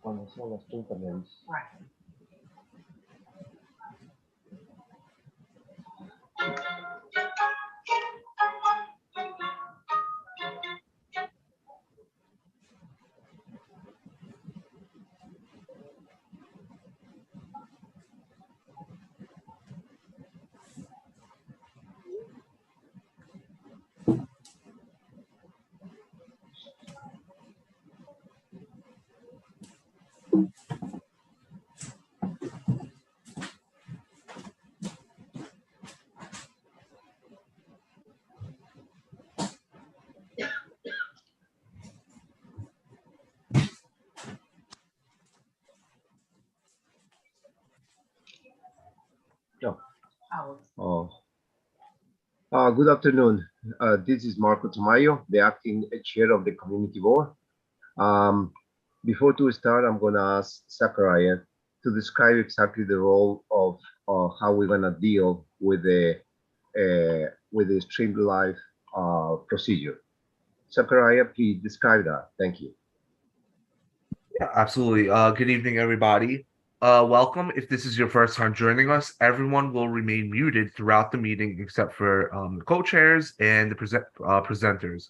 Cuando son las 30 menos. Good afternoon. This is Marco Tamayo, the acting chair of the community board. Before to start, I'm going to ask Zachariah to describe exactly the role of how we're going to deal with the stream live procedure. Zachariah, please describe that. Thank you. Yeah, absolutely. Good evening, everybody. Welcome. If this is your first time joining us, everyone will remain muted throughout the meeting except for the co-chairs and the presenters.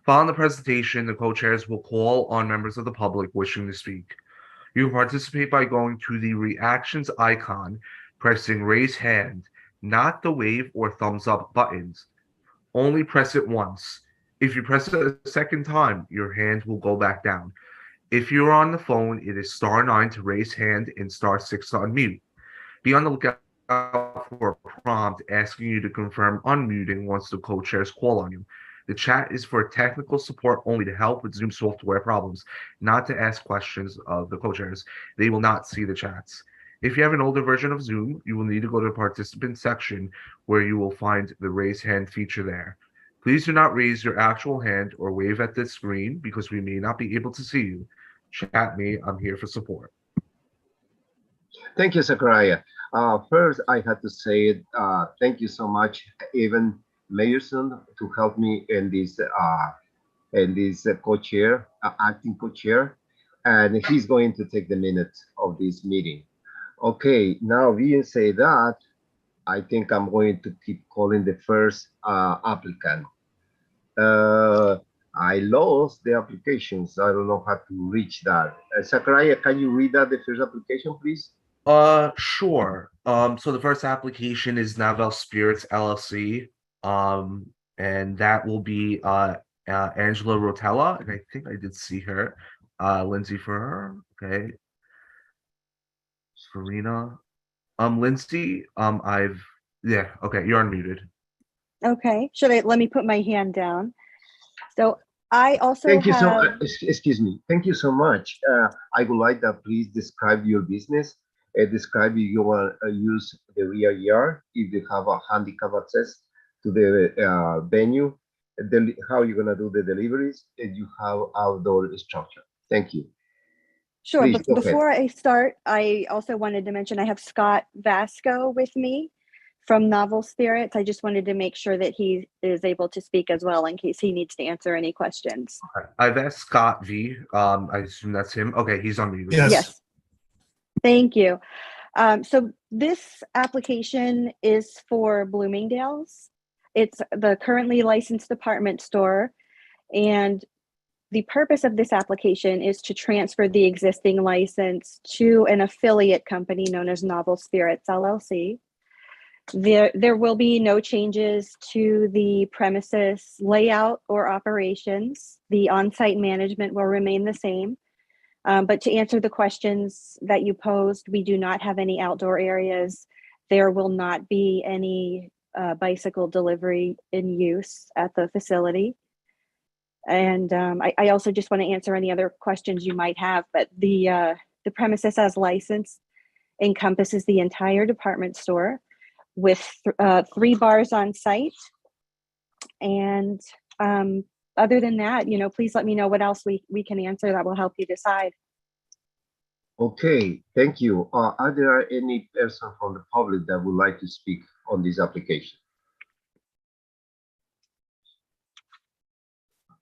Following the presentation, the co-chairs will call on members of the public wishing to speak. You can participate by going to the reactions icon, pressing raise hand, not the wave or thumbs up buttons. Only press it once. If you press it a second time, your hand will go back down. If you're on the phone, it is *9 to raise hand and *6 to unmute. Be on the lookout for a prompt asking you to confirm unmuting once the co-chairs call on you. The chat is for technical support only to help with Zoom software problems, not to ask questions of the co-chairs. They will not see the chats. If you have an older version of Zoom, you will need to go to the participant section where you will find the raise hand feature there. Please do not raise your actual hand or wave at this screen because we may not be able to see you. Chat me, I'm here for support. Thank you, Zachariah. First, I had to say thank you so much, Evan Mayerson, to help me in this co-chair, acting co-chair, and he's going to take the minutes of this meeting. Okay, now being said that, I think I'm going to keep calling the first applicant. I lost the applications. I don't know how to reach that. Zachariah, can you read that, the first application, please? Sure. So the first application is Navel Spirits LLC. And that will be Angela Rotella, and I think I did see her. Lindsay for her. Okay. Serena. Lindsay, yeah, okay, you're unmuted. Okay. Let me put my hand down. So I also Thank you so much. Excuse me. Thank you so much. I would like that please describe your business. Describe if you want to use the rear yard, if you have a handicap access to the venue, how you're going to do the deliveries, and you have outdoor structure. Thank you. Sure. Please, before I start, I also wanted to mention I have Scott Vasco with me from Novel Spirits. I just wanted to make sure that he is able to speak as well in case he needs to answer any questions. Okay. I've asked Scott V. I assume that's him. Okay, he's on mute. Yes. Thank you. So This application is for Bloomingdale's. It's the currently licensed department store, and the purpose of this application is to transfer the existing license to an affiliate company known as Novel Spirits LLC. There will be no changes to the premises layout or operations. The on-site management will remain the same. But to answer the questions that you posed, we do not have any outdoor areas. There will not be any bicycle delivery in use at the facility. And I also just want to answer any other questions you might have, but the premises as licensed encompasses the entire department store with 3 bars on site. And other than that, please let me know what else we can answer that will help you decide. Okay, thank you. Are there any person from the public that would like to speak on this application?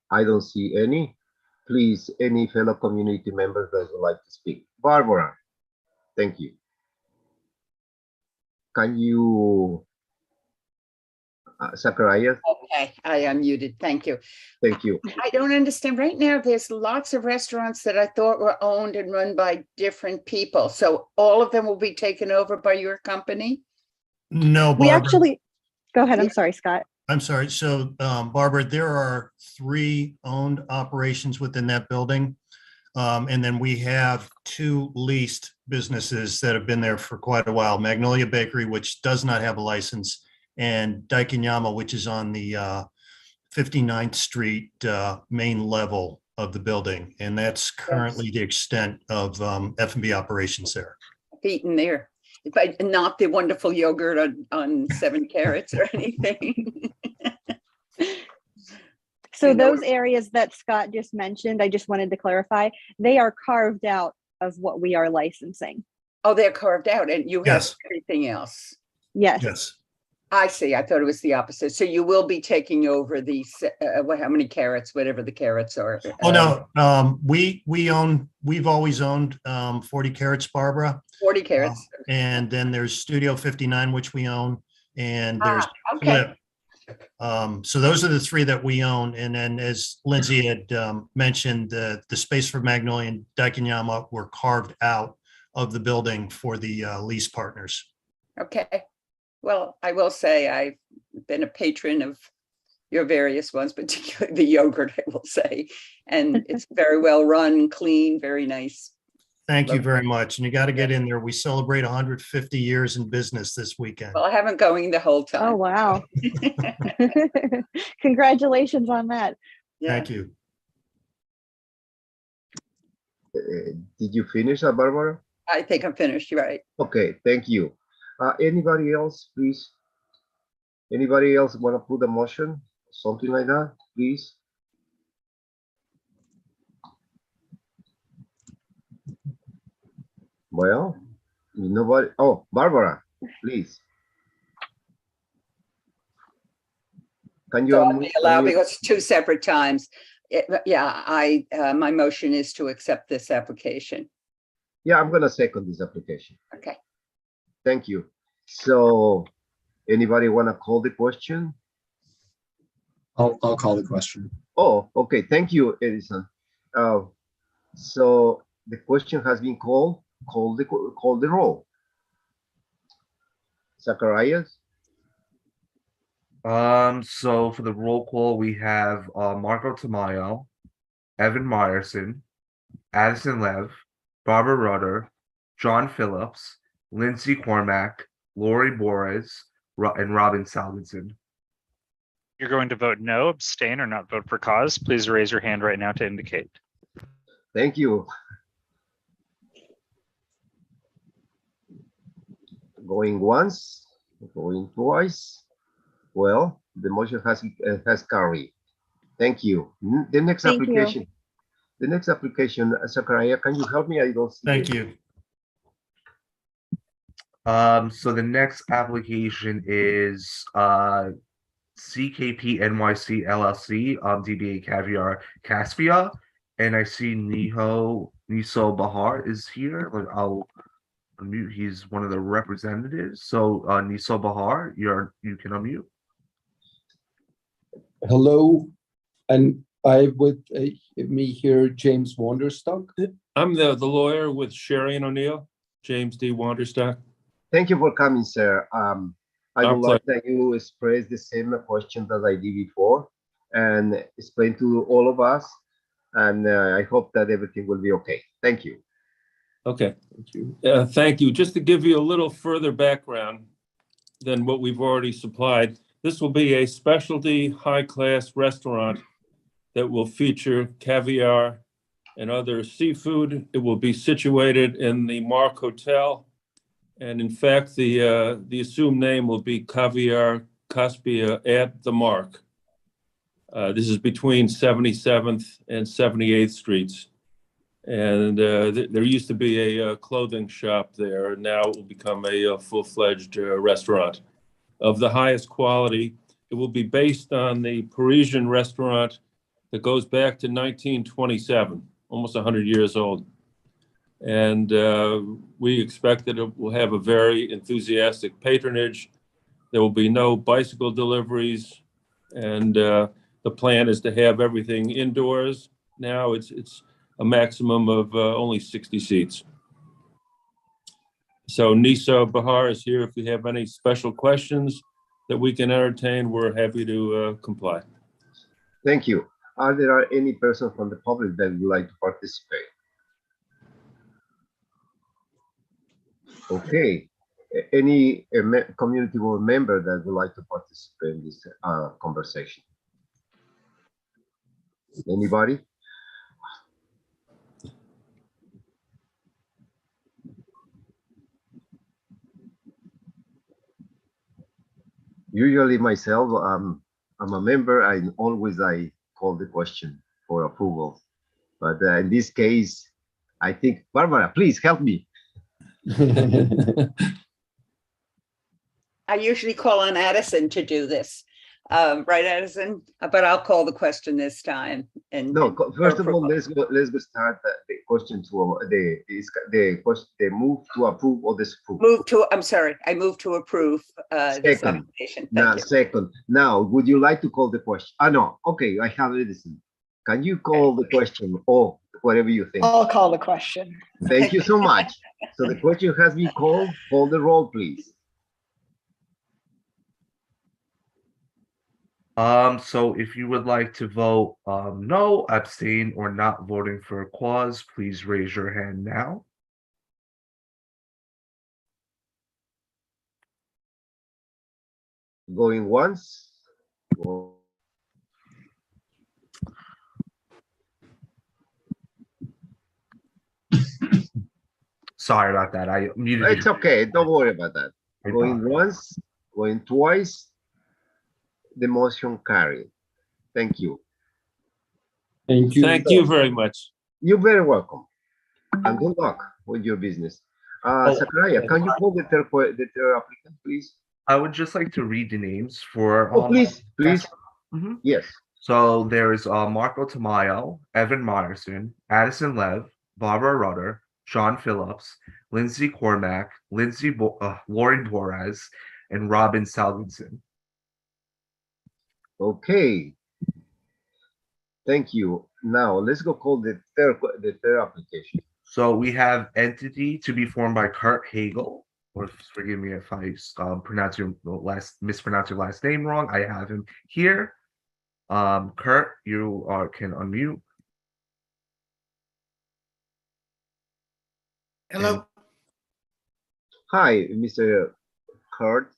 I don't see any. Please, any fellow community members that would like to speak? Barbara, thank you. Can you, Zacharias? Okay, I am muted. Thank you. Thank you. I don't understand. Right now, there's lots of restaurants that I thought were owned and run by different people. So all of them will be taken over by your company? No, Barbara. We actually, go ahead. I'm sorry, Scott. I'm sorry. So, Barbara, there are 3 owned operations within that building. And then we have 2 leased businesses that have been there for quite a while. Magnolia Bakery, which does not have a license, and Daikanyama, which is on the 59th Street main level of the building. And that's currently the extent of F&B operations there. Eaten there, but not the wonderful yogurt on 7 carats or anything. So those areas that Scott just mentioned, I just wanted to clarify, they are carved out of what we are licensing. Oh, they're carved out and you have Yes. everything else. Yes. Yes. I see. I thought it was the opposite. So you will be taking over the, how many carats, whatever the carats are. Oh, no, we've always owned 40 carats, Barbara. 40 carats. And then there's Studio 59, which we own, and there's Okay. Flip. So those are the 3 that we own. And then as Lindsay had mentioned, the space for Magnolia and Daikanyama were carved out of the building for the lease partners. Okay. Well, I will say I've been a patron of your various ones, particularly the yogurt, I will say. And it's very well run, clean, very nice. Thank you very much. And you got to get in there. We celebrate 150 years in business this weekend. Well, I haven't going the whole time. Oh, wow. Congratulations on that. Yeah. Thank you. Did you finish, Barbara? I think I'm finished. You're right. Okay, thank you. Anybody else, please? Anybody else want to put a motion? Something like that, please? Well, nobody. Oh, Barbara, please. Can you? So I'll be allowed because it's 2 separate times. My motion is to accept this application. Yeah, I'm gonna second this application. Okay. Thank you. So, anybody want to call the question? I'll call the question. Oh, okay. Thank you, Edison. So the question has been called. Call the roll. Zacharias. So for the roll call, we have Marco Tamayo, Evan Myerson, Addison Lev, Barbara Rudder, John Phillips, Lindsay Cormack, Lori Borres, and Robin Salvinson. You're going to vote no, abstain, or not vote for cause. Please raise your hand right now to indicate. Thank you. Going once, going twice. Well, the motion has carried. Thank you. The next Thank application. you. The next application, Zachariah, can you help me? I don't see Thank it. you. So the next application is CKP NYC LLC, DBA Caviar Caspia, and I see Niso Bahar is here. I'll unmute. He's one of the representatives. So Niso Bahar, you can unmute. Hello, and I with me here, James Wanderstock. I'm the lawyer with Sherry and O'Neill, James D. Wanderstock. Thank you for coming, sir. I Our would like that you express the same question that I did before and explain to all of us. And I hope that everything will be okay. Thank you. Okay, thank you. Thank you. Just to give you a little further background than what we've already supplied, this will be a specialty high-class restaurant that will feature caviar and other seafood. It will be situated in the Mark Hotel. And in fact, the assumed name will be Caviar Caspia at the Mark. This is between 77th and 78th Streets. And there used to be a clothing shop there. And now it will become a full-fledged restaurant of the highest quality. It will be based on the Parisian restaurant that goes back to 1927, almost 100 years old. And we expect that it will have a very enthusiastic patronage. There will be no bicycle deliveries. And the plan is to have everything indoors. Now it's a maximum of only 60 seats. So Niso Bahar is here. If you have any special questions that we can entertain, we're happy to comply. Thank you. Are there any person from the public that would like to participate? Okay. Any community board member that would like to participate in this conversation? Anybody? Usually myself, I'm a member. I call the question for approval. But in this case, I think, Barbara, please help me. I usually call on Addison to do this. Right, Addison? But I'll call the question this time. And No, first of all, let's go start the question to the move to approve or disapprove. I move to approve this application. Second. Now, would you like to call the question? No. Okay, I have Edison. Can you call the question or whatever you think? I'll call the question. Thank you so much. So the question has been called. Call the roll, please. So if you would like to vote no, abstain, or not voting for a cause, please raise your hand now. Going once. Sorry about that. I muted It's okay. Don't worry about that. Going once, going twice. The motion carried. Thank you. Thank you. Thank you very much. You're very welcome. And good luck with your business. Zachariah, can you call the third applicant, please? I would just like to read the names for. Please. Mm-hmm. Yes. So there's Marco Tamayo, Evan Myerson, Addison Lev, Barbara Rudder, Sean Phillips, Lindsay Cormack, Lauren Torres, and Robin Salvinson. Okay. Thank you. Now let's go call the third application. So we have entity to be formed by Kurt Hagel, or forgive me if I mispronounce your last name wrong. I have him here. Kurt, you can unmute. Hello. Hi, Mr. Kurt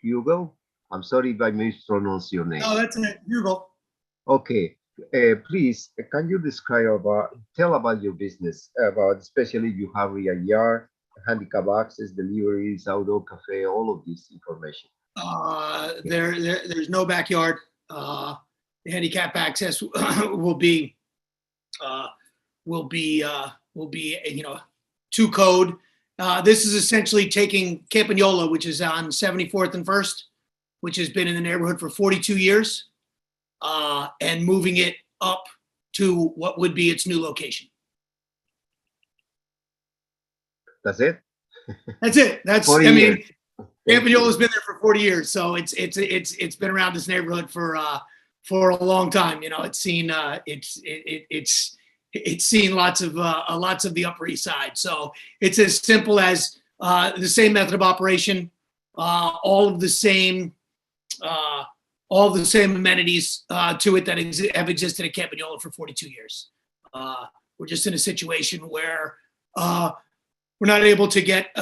Hugel. I'm sorry if I mispronounced your name. Oh, that's it. Hugel. Okay. Please, can you tell about your business, especially if you have a yard, handicap access, deliveries, outdoor cafe, all of this information. There's no backyard. The handicap access will be to code. This is essentially taking Campagnola, which is on 74th and 1st, which has been in the neighborhood for 42 years, and moving it up to what would be its new location. That's it? That's it. That's, 40 I mean, years. Thank you. Campagnola's been there for 40 years, so it's been around this neighborhood for a long time. You know, it's seen it's seen lots of the Upper East Side. So it's as simple as the same method of operation, all of the same amenities to it that have existed at Campagnola for 42 years. We're just in a situation where we're not able to get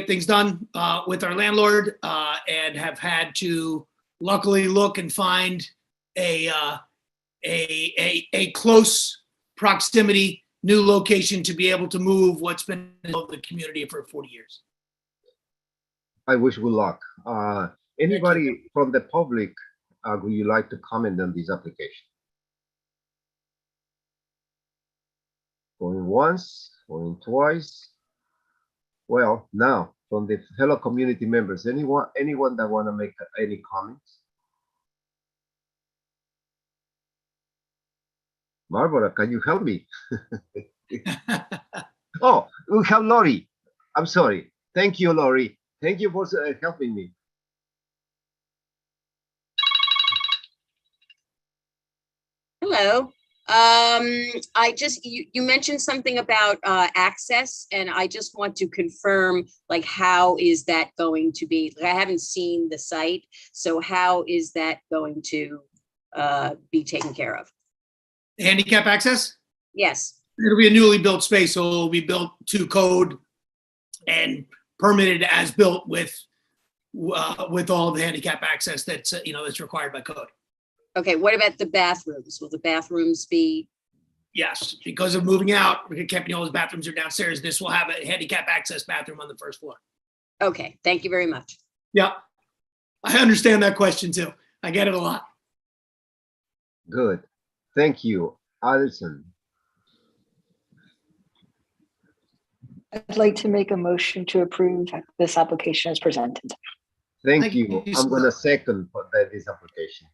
things done with our landlord, and have had to luckily look and find a close proximity new location to be able to move what's been in the community for 40 years. I wish good luck. Anybody from the public, would you like to comment on this application? Going once, going twice. Well, now from the fellow community members, anyone that want to make any comments? Barbara, can you help me? Oh, we have Lori. I'm sorry. Thank you, Lori. Thank you for helping me. Hello. You mentioned something about access, and I just want to confirm, like, how is that going to be? I haven't seen the site, so how is that going to be taken care of? Handicap access? Yes. It'll be a newly built space, so it'll be built to code and permitted as built with all of the handicap access that's that's required by code. Okay, what about the bathrooms? Will the bathrooms be? Yes, because of moving out, Campagnola's bathrooms are downstairs. This will have a handicap access bathroom on the first floor. Okay, thank you very much. Yeah, I understand that question too. I get it a lot. Good. Thank you. Alison. I'd like to make a motion to approve this application as presented. Thank you. I'm going to second for this application.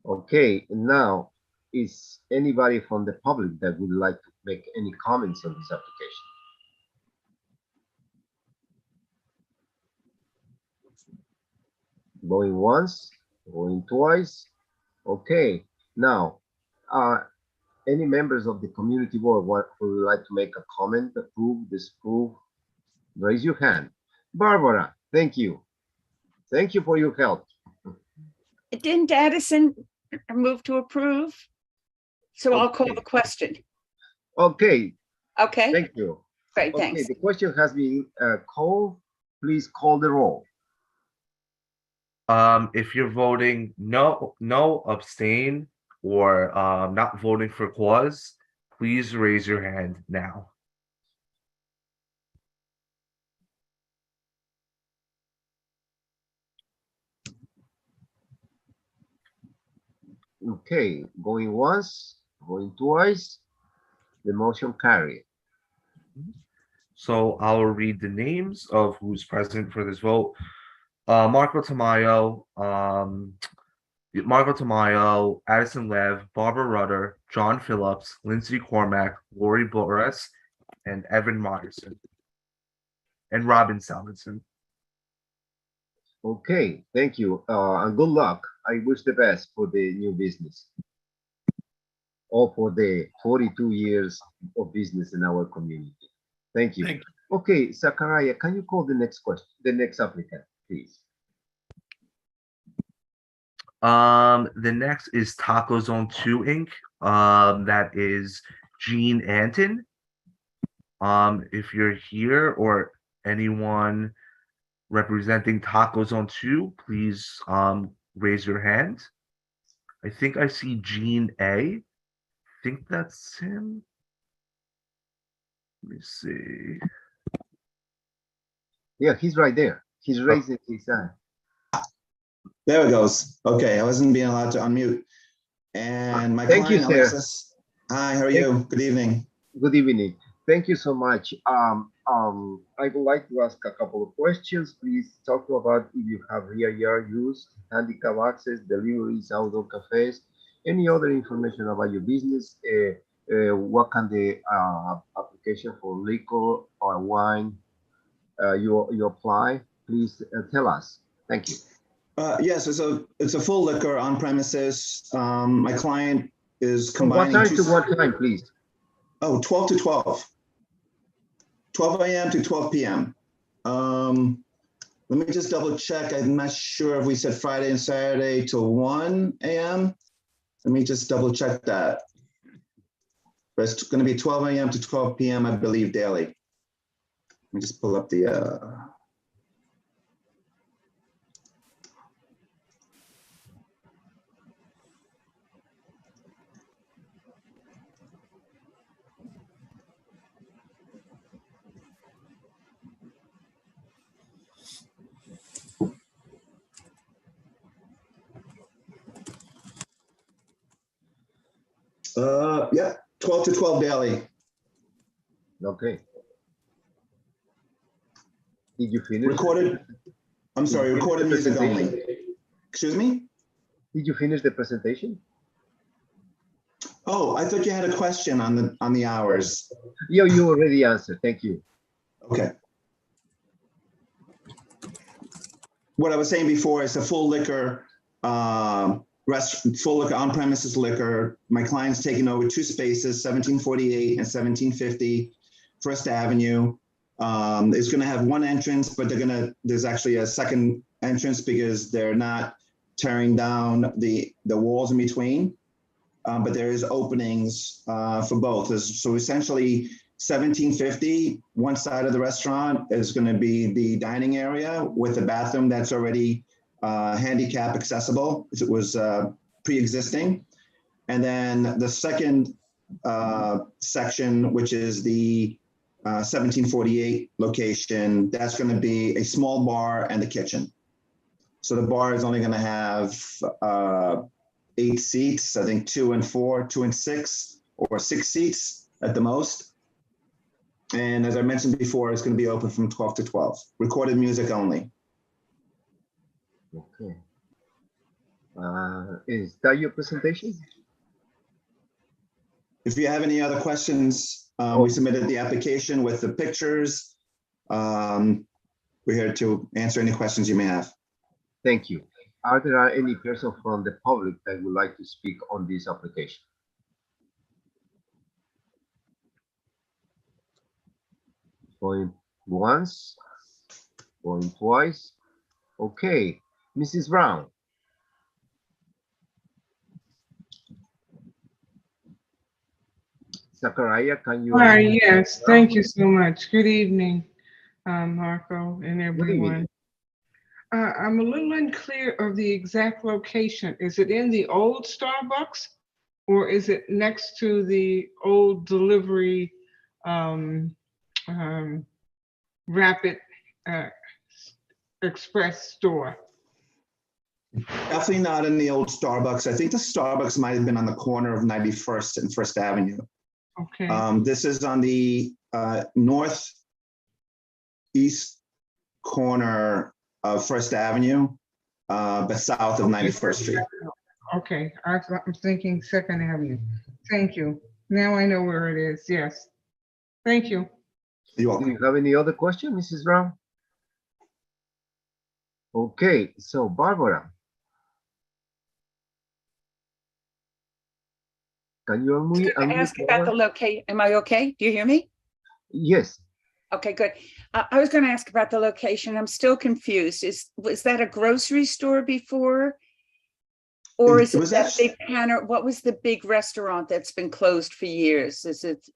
Okay, now, is anybody from the public that would like to make any comments on this application? Going once, going twice. Okay, now, any members of the community board who would like to make a comment, approve, disapprove, raise your hand. Barbara, thank you. Thank you for your help. Didn't Addison move to approve? So I'll call the question. Okay. Okay. Thank you. Great, Okay, thanks. the question has been called. Please call the roll. If you're voting no, abstain, or not voting for cause, please raise your hand now. Okay, going once, going twice, the motion carried. So I'll read the names of who's present for this vote. Marco Tamayo, Addison Lev, Barbara Rudder, John Phillips, Lindsay Cormack, Lori Boris, and Evan Myerson, and Robin Salmonson. Okay, thank you, and good luck. I wish the best for the new business, or for the 42 years of business in our community. Thank you. Okay, Zachariah, can you call the next question, the next applicant, please? The next is Taco Zone 2 Inc. That is Gene Anton. If you're here or anyone representing Taco Zone 2, please raise your hand. I think I see Gene A. I think that's him. Let me see. Yeah, he's right there. He's raising his hand. There it goes. Okay, I wasn't being allowed to unmute. And my Thank you, client, sir. Alexis. Hi, how are you? Good evening. Good evening. Thank you so much. I would like to ask a couple of questions. Please talk about if you have rear yard use, handicap access, deliveries, outdoor cafes, any other information about your business. What can the application for liquor or wine you apply, please tell us. Thank you. Yes, it's a full liquor on premises. My client is From what combining time to what time, please? Oh, 12 to 12. 12 a.m. to 12 p.m. Let me just double check. I'm not sure if we said Friday and Saturday till 1 a.m. Let me just double check that. But it's going to be 12 a.m. to 12 p.m. I believe daily. Let me just pull up the. Yeah, 12 to 12 daily. Okay. Did you finish? Recorded. I'm sorry, recorded music only. Excuse me? Did you finish the presentation? Oh, I thought you had a question on the hours. Yeah, you already answered. Thank you. Okay. What I was saying before is a full liquor, full liquor on-premises liquor. My client's taking over 2 spaces, 1748 and 1750 First Avenue. It's going to have 1 entrance, but there's actually a second entrance because they're not tearing down the walls in between. But there is openings for both. So essentially 1750, one side of the restaurant is going to be the dining area with a bathroom that's already handicap accessible. It was pre-existing. And then the second section, which is the 1748 location, that's going to be a small bar and a kitchen. So the bar is only going to have 8 seats, I think 2 and 4, 2 and 6, or 6 seats at the most. And as I mentioned before, it's going to be open from 12 to 12. Recorded music only. Okay. Is that your presentation? If you have any other questions, we submitted the application with the pictures. We're here to answer any questions you may have. Thank you. Are there any persons from the public that would like to speak on this application? Going once, going twice. Okay, Mrs. Brown. Zachariah, can you? Hi, yes, thank you so much. Good evening, Marco and everyone. I'm a little unclear of the exact location. Is it in the old Starbucks or is it next to the old delivery rapid express store? Definitely not in the old Starbucks. I think the Starbucks might have been on the corner of 91st and First Avenue. Okay. This is on the northeast corner of First Avenue, but south of 91st Street. Okay, I'm thinking Second Avenue. Thank you. Now I know where it is. Yes. Thank you. You're welcome. Do you have any other question, Mrs. Brown? Okay, so Barbara. Can you unmute? Ask about the location. Am I okay? Do you hear me? Yes. Okay, good. I was going to ask about the location. I'm still confused. Was that a grocery store before? Or is it that big counter? What was the big restaurant that's been closed for years? Is it?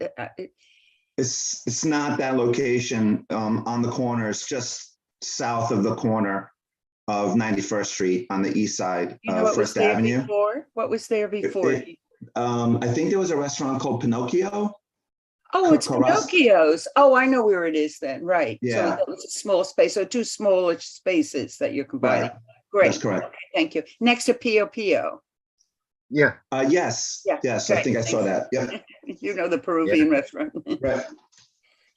It's not that location on the corner. It's just south of the corner of 91st Street on the east side of First Avenue. What was there before? I think there was a restaurant called Pinocchio. Oh, it's Pinocchio's. Oh, I know where it is then. Right. Yeah. So it was a small space. So 2 smaller spaces that you're combining. Right. Great. That's correct. Okay, thank you. Next to Pio. Yeah. Yes. Yeah. Yes. Great. I think I saw that. Yep. You know the Peruvian restaurant. Right.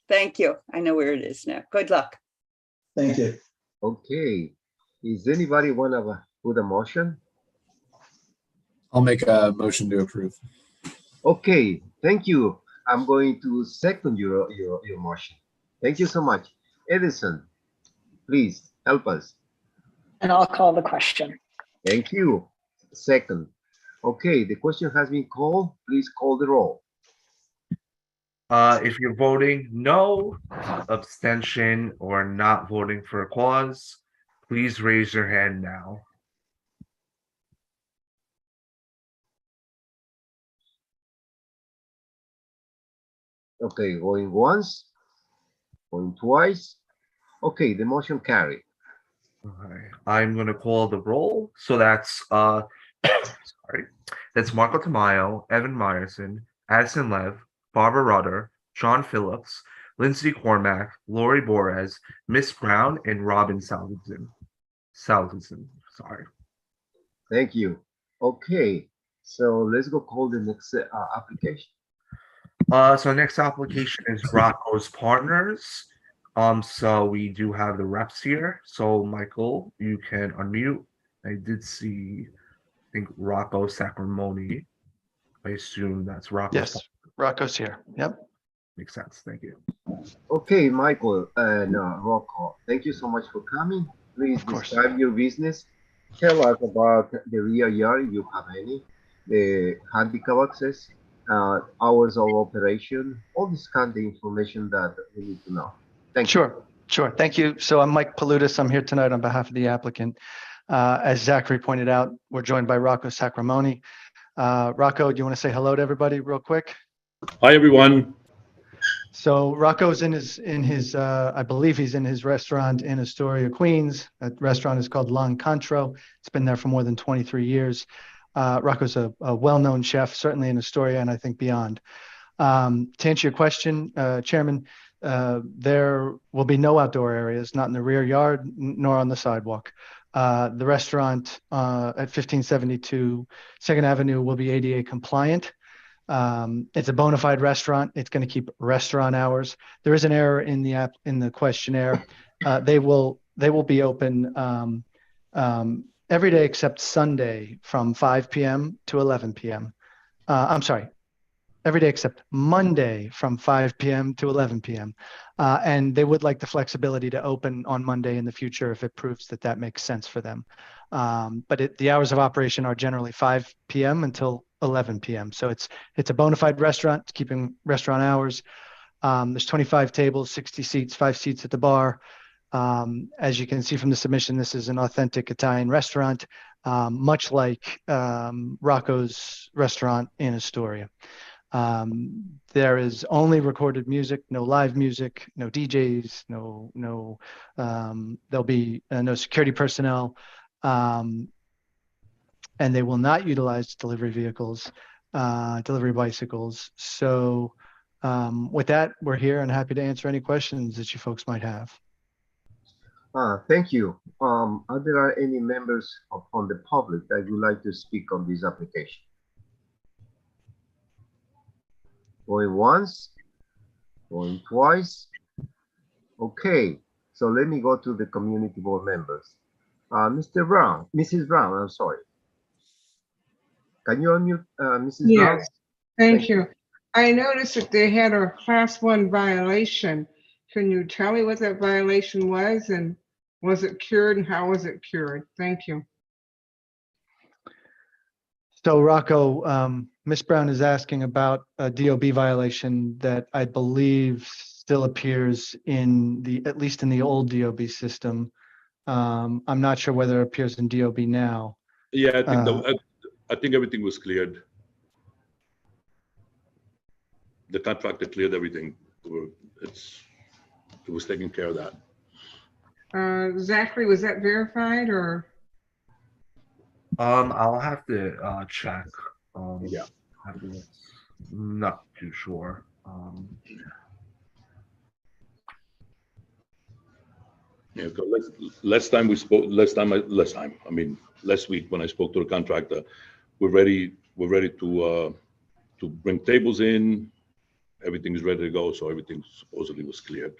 Thank you. I know where it is now. Good luck. Thank you. Okay. Is anybody want to put a motion? I'll make a motion to approve. Okay. Thank you. I'm going to second your motion. Thank you so much. Edison, please help us. And I'll call the question. Thank you. Second. Okay, the question has been called. Please call the roll. If you're voting no, abstention, or not voting for a cause, please raise your hand now. Okay, going once, going twice. Okay, the motion carried. Okay, I'm gonna call the roll. So that's sorry, that's Marco Tamayo, Evan Meyerson, Addison Lev, Barbara Rudder, John Phillips, Lindsay Cormack, Lori Borez, Miss Brown, and Robin Salvadson. Sorry. Thank you. Okay, so let's go call the next application. So next application is Rocko's Partners. So we do have the reps here. So Michael, you can unmute. I did see, I think Rocco Sacramone. I assume that's Rocko's. Yes, Rocco's here. Yep. Makes sense. Thank you. Okay, Michael and Rocco, thank you so much for coming. Please describe your business. Tell us about the rear yard, if you have any, the handicap access, hours of operation, all this kind of information that we need to know. Thank you. Sure. Thank you. So I'm Mike Palutis. I'm here tonight on behalf of the applicant. As Zachary pointed out, we're joined by Rocco Sacramone. Rocco, do you want to say hello to everybody real quick? Hi, everyone. So Rocco's in his I believe he's in his restaurant in Astoria, Queens. That restaurant is called L'Encontro. It's been there for more than 23 years. Rocco's a well-known chef, certainly in Astoria and I think beyond. To answer your question, Chairman, there will be no outdoor areas, not in the rear yard, nor on the sidewalk. The restaurant at 1572 2nd Avenue will be ADA compliant. It's a bona fide restaurant. It's going to keep restaurant hours. There is an error in the questionnaire. They will be open every day except Sunday from 5 p.m. to 11 p.m. I'm sorry, every day except Monday from 5 p.m. to 11 p.m. And they would like the flexibility to open on Monday in the future if it proves that makes sense for them. But the hours of operation are generally 5 p.m. until 11 p.m. So it's a bona fide restaurant. It's keeping restaurant hours. There's 25 tables, 60 seats, 5 seats at the bar. As you can see from the submission, this is an authentic Italian restaurant, much like Rocco's restaurant in Astoria. There is only recorded music, no live music, no DJs, there'll be no security personnel, and they will not utilize delivery vehicles, delivery bicycles. So with that, we're here and happy to answer any questions that you folks might have. Thank you. Are there any members from the public that would like to speak on this application? Going once, going twice. Okay, so let me go to the community board members. Mrs. Brown, I'm sorry. Can you unmute Mrs. Brown? Yes, thank you. I noticed that they had a class 1 violation. Can you tell me what that violation was and was it cured and how was it cured? Thank you. So Rocco, Ms. Brown is asking about a DOB violation that I believe still appears at least in the old DOB system. I'm not sure whether it appears in DOB now. Yeah, I think everything was cleared. The contractor cleared everything. It was taking care of that. Zachary, was that verified or? I'll have to check. Yeah. I'm not too sure. Yeah, last time we spoke, I mean, last week when I spoke to the contractor, we're ready to bring tables in. Everything is ready to go, so everything supposedly was cleared.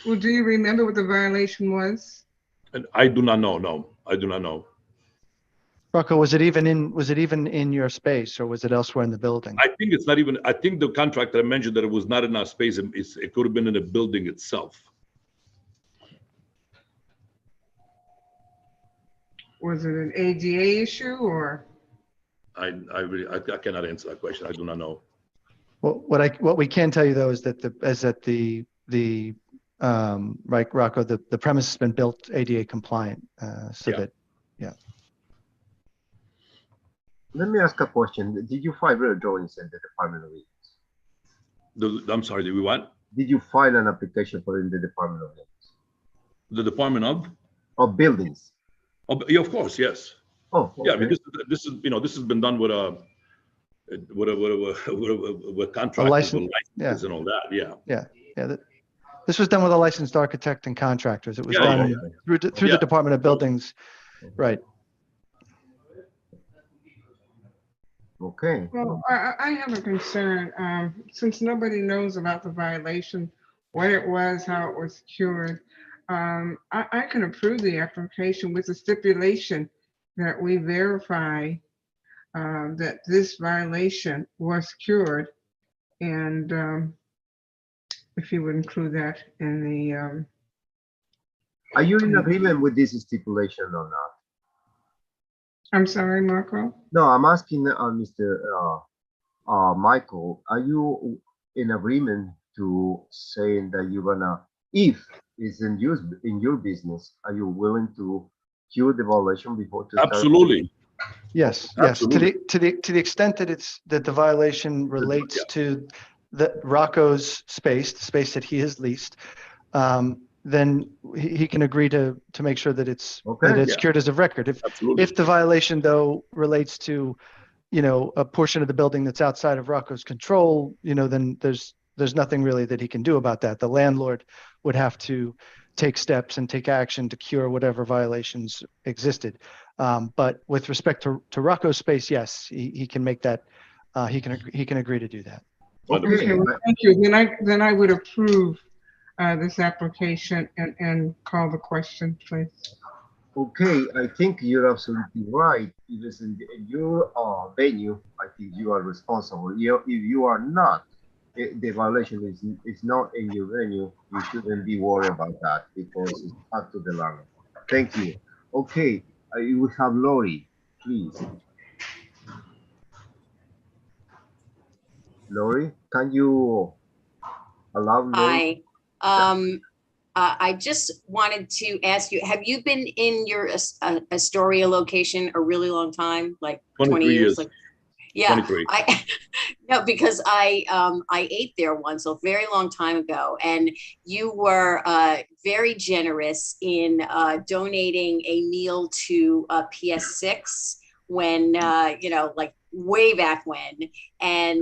Well, do you remember what the violation was? And I do not know. No, I do not know. Rocco, was it even in your space or was it elsewhere in the building? I think it's not even. I think the contractor mentioned that it was not in our space. It could have been in the building itself. Was it an ADA issue or? I cannot answer that question. I do not know. Well, what we can tell you though is that right, Rocco, the premise has been built ADA compliant, so Yeah. that, yeah. Let me ask a question. Did you file real drawings in the Department of Lands? I'm sorry, did we what? Did you file an application for in the Department of Lands? The Department of Buildings? Oh, yeah, of course, yes. Oh, okay. Yeah, I mean, this is this has been done with contractors, license, with licenses and all that. Yeah. Yeah. This was done with a licensed architect and contractors. It was Yeah, done yeah. through the Department of Buildings, right? Okay. Well, I have a concern. Since nobody knows about the violation, what it was, how it was cured, I can approve the application with the stipulation that we verify that this violation was cured, and if you would include that in the. Are you in agreement with this stipulation or not? I'm sorry, Marco? No, I'm asking Mr. Michael, are you in agreement to saying that you're gonna, if it's in your business, are you willing to cure the violation before to start? Absolutely. Yes, Absolutely. yes. To the extent that the violation relates to the Rocco's space, the space that he has leased, then he can agree to make sure that it's cured as of record. If the violation though relates to, a portion of the building that's outside of Rocco's control, then there's nothing really that he can do about that. The landlord would have to take steps and take action to cure whatever violations existed. But with respect to Rocco's space, yes, he can make that. He can agree to do that. Okay, well, thank you. Then I would approve this application and call the question, please. Okay, I think you're absolutely right. It is in your venue. I think you are responsible. If you are not, the violation is not in your venue. You shouldn't be worried about that because it's up to the landlord. Thank you. Okay, we have Lori, please. Lori, can you allow Lori? Hi. I just wanted to ask you, have you been in your Astoria location a really long time, like 20 years? Like, yeah, 23. No, because I ate there once a very long time ago, and you were very generous in donating a meal to PS6 when like way back when, and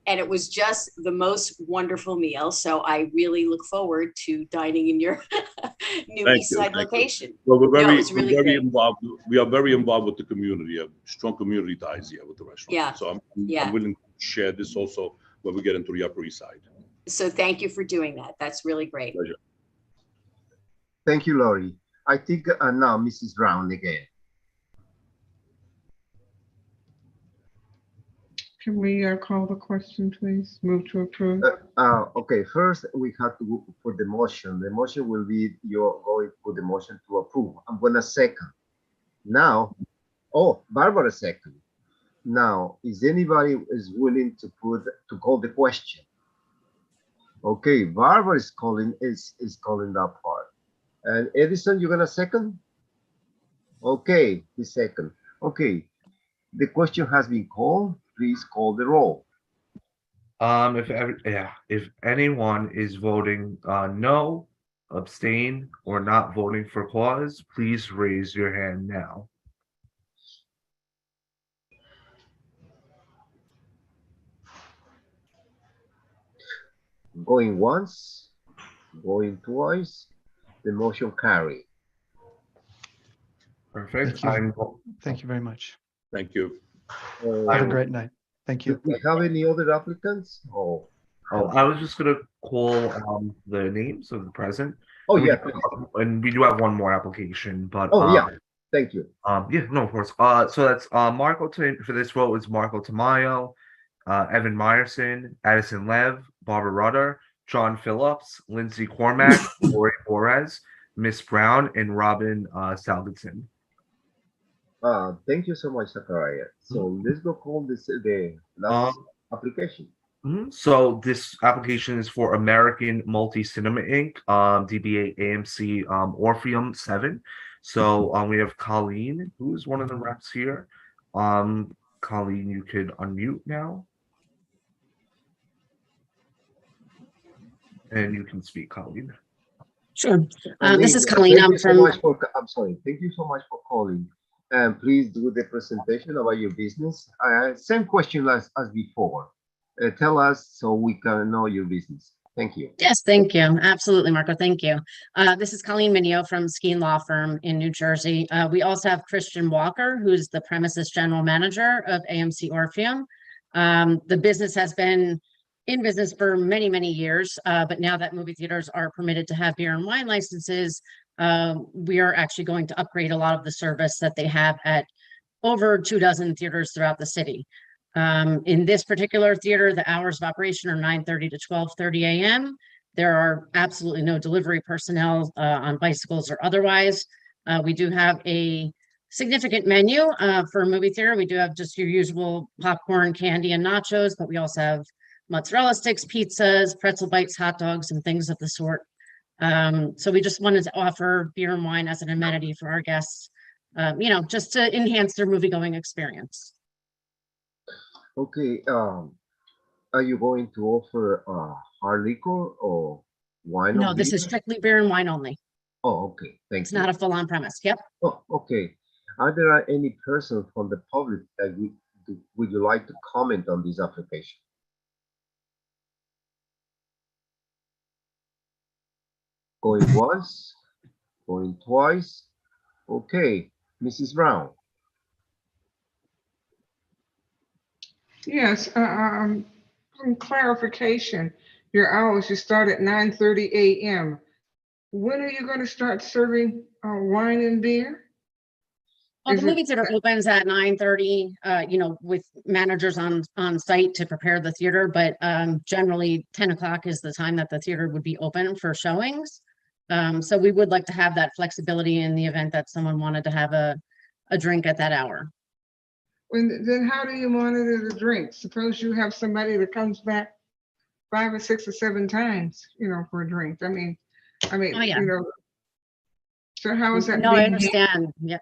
it was just the most wonderful meal. So I really look forward to dining in your new East Side location. Well, we're very, really very involved. We are very involved with the community. Have strong community ties here with the restaurant. Yeah. So I'm willing to share this also when we get into the Upper East Side. So thank you for doing that. That's really great. Pleasure. Thank you, Lori. I think now Mrs. Brown again. Can we call the question, please? Move to approve. Okay, first we have to go for the motion. The motion will be you're going for the motion to approve. I'm gonna second. Now, Barbara second. Now, is anybody is willing to call the question? Okay, Barbara is calling that part. And Edison, you're gonna second? Okay, the second. Okay, the question has been called. Please call the roll. If anyone is voting no, abstain, or not voting for cause, please raise your hand now. Going once, going twice, the motion carry. Perfect. Thank you very much. Thank you. Have a great night. Thank you. Do we have any other applicants? I was just gonna call the names of the present. Oh, and yeah. And we do have one more application, but yeah. Thank you. Yeah, no, of course. So that's Marco for this vote is Marco Tamayo, Evan Meyerson, Addison Lev, Barbara Rudder, John Phillips, Lindsay Cormack, Lori Borez, Miss Brown, and Robin Salvadson. Thank you so much, Zachariah. So let's go call this the last application. So this application is for American Multi Cinema Inc. DBA-AMC Orpheum 7. So we have Colleen, who is one of the reps here. Colleen, you could unmute now. And you can speak, Colleen. Sure. This is Colleen. Thank I'm you so from. much for. I'm sorry. Thank you so much for calling. And please do the presentation about your business. Same question as before. Tell us so we can know your business. Thank you. Yes, thank you. Absolutely, Marco. Thank you. This is Colleen Mineo from Skeen Law Firm in New Jersey. We also have Christian Walker, who's the premises general manager of AMC Orpheum. The business has been in business for many, many years, but now that movie theaters are permitted to have beer and wine licenses, we are actually going to upgrade a lot of the service that they have at over 24 theaters throughout the city. In this particular theater, the hours of operation are 9:30 to 12:30 a.m. There are absolutely no delivery personnel on bicycles or otherwise. We do have a significant menu for a movie theater. We do have just your usual popcorn, candy, and nachos, but we also have mozzarella sticks, pizzas, pretzel bites, hot dogs, and things of the sort. So we just wanted to offer beer and wine as an amenity for our guests, just to enhance their movie-going experience. Okay. Are you going to offer hard liquor or wine? No, this is strictly beer and wine only. Oh, okay. Thank you. It's not a full-on premise. Yep. Oh, okay. Are there any person from the public that would you like to comment on this application? Going once, going twice. Okay, Mrs. Brown. Yes, some clarification. Your hours, you start at 9:30 a.m. When are you going to start serving wine and beer? Well, the movie theater opens at 9:30, with managers on site to prepare the theater, but generally 10 o'clock is the time that the theater would be open for showings. So we would like to have that flexibility in the event that someone wanted to have a drink at that hour. Then how do you monitor the drinks? Suppose you have somebody that comes back 5 or 6 or 7 times, for a drink. I mean, Oh, yeah. So how is that? No, I understand. Yeah.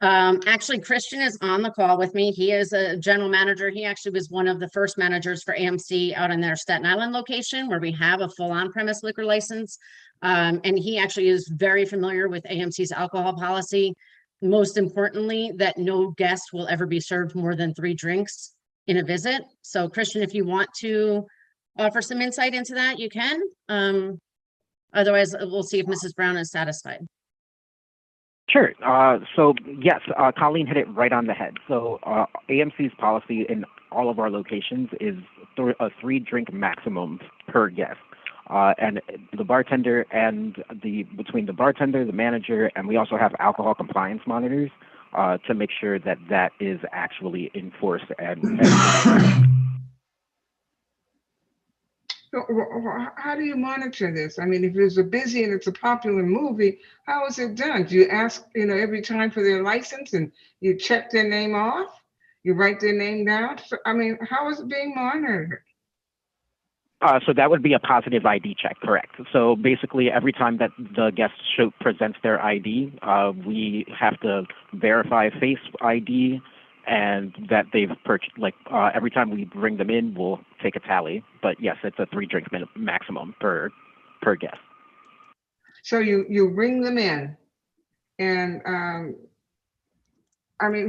Actually, Christian is on the call with me. He is a general manager. He actually was one of the first managers for AMC out in their Staten Island location, where we have a full on-premise liquor license. And he actually is very familiar with AMC's alcohol policy. Most importantly, that no guest will ever be served more than 3 drinks in a visit. So Christian, if you want to offer some insight into that, you can. Otherwise, we'll see if Mrs. Brown is satisfied. Sure. So yes, Colleen hit it right on the head. So AMC's policy in all of our locations is a 3-drink maximum per guest. And the bartender between the bartender, the manager, and we also have alcohol compliance monitors to make sure that is actually enforced. So, how do you monitor this? I mean, if it's a busy and it's a popular movie, how is it done? Do you ask, every time for their license and you check their name off? You write their name down? So, I mean, how is it being monitored? So that would be a positive ID check, correct. So basically, every time that the guest presents their ID, we have to verify face ID and that they've purchased, every time we bring them in, we'll take a tally. But yes, it's a 3-drink maximum per guest. So you bring them in and,